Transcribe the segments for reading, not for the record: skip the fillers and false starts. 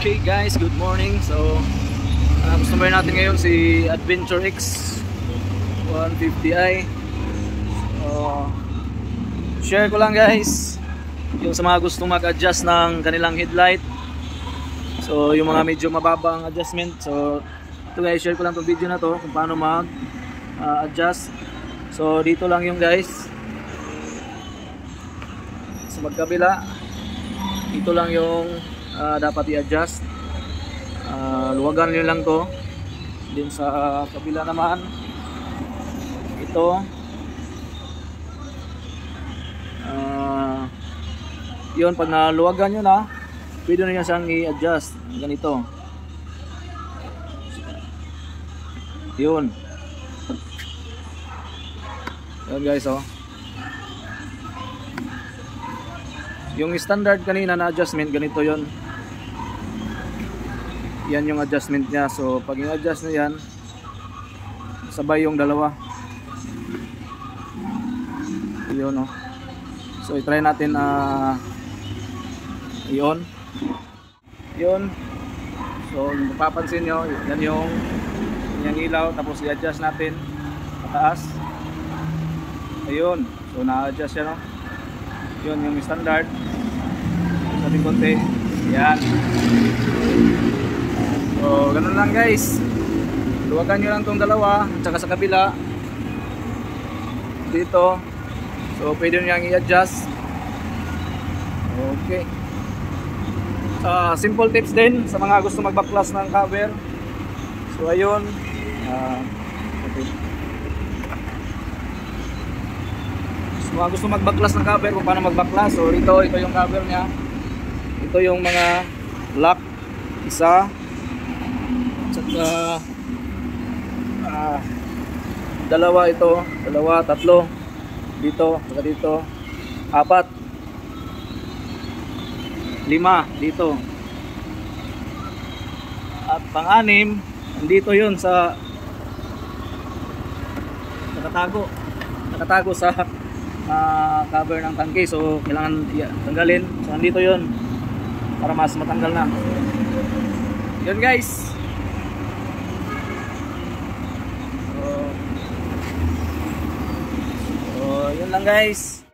Okay guys, good morning. So customer natin ngayon si Adventure X 150i. Share ko lang guys yung sa mga gustong mag-adjust ng kanilang headlight. So yung mga medyo mababang adjustment. So ito guys, share ko lang tong video na to kung paano mag-adjust. So dito lang yung guys sa magkabila. Ito lang yung dapat i-adjust. Luwagan nyo lang to. Din sa kabila naman ito yun, pag naluwagan nyo na, pwede nyo siyang i-adjust ganito. Yun guys, oh. Yung standard kanina na adjustment, ganito yon. Yan yung adjustment niya. So pag i-adjust na yan, sabay yung dalawa. Yun, oh. So i-try natin i-on. Yun. So mapapansin nyo, yan yung ilaw. Tapos i-adjust natin pataas. Ayun. So na-adjust yan, oh. Yun yung standard. So ating konti. Yan. So ganun lang guys. Luwagan nyo lang tong dalawa. At saka sa kabila dito. So pwede nyo yung i-adjust. Okay. Simple tips din sa mga gusto mag-backflash ng cover. So ayun. Okay. Mga gusto mag-backflash ng cover, kung paano mag-backflash. So ito yung cover nya. Ito yung mga lock, isa, saka dalawa, ito dalawa, tatlo dito, saka dito apat, lima dito, at pang-anim nandito yun sa nakatago sa cover ng tangke. So kailangan tanggalin. So nandito yun para mas matanggal na. Yun guys. So yun lang guys.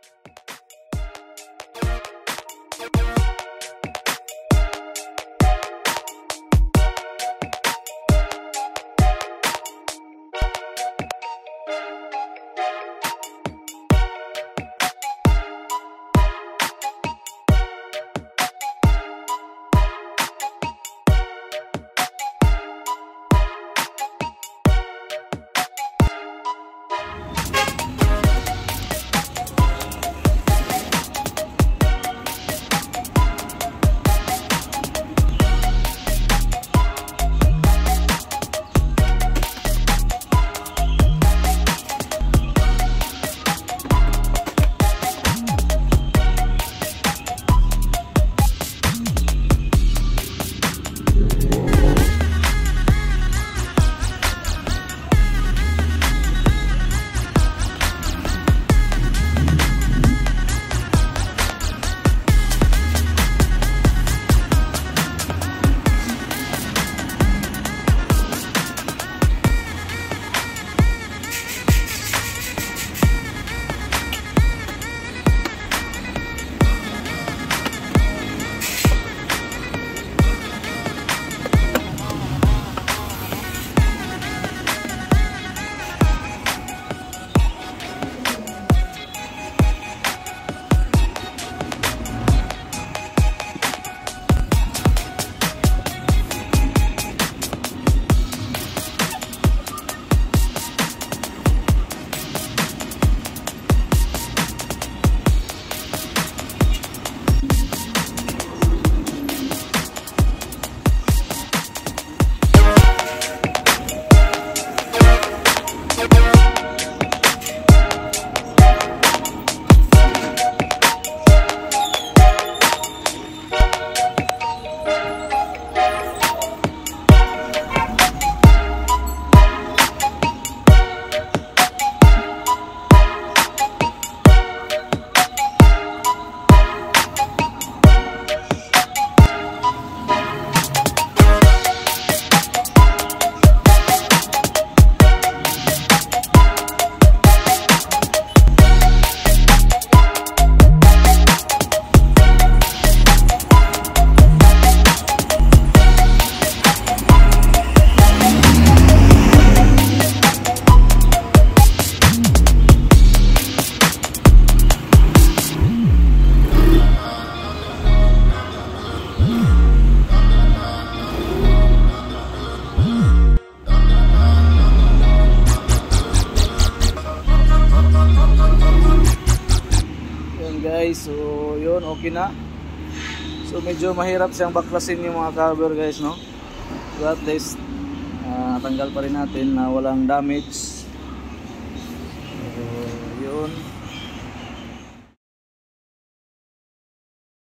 okay na. So medyo mahirap siyang baklasin yung mga cover guys, no? So at least tanggal pa rin natin na walang damage. So yun.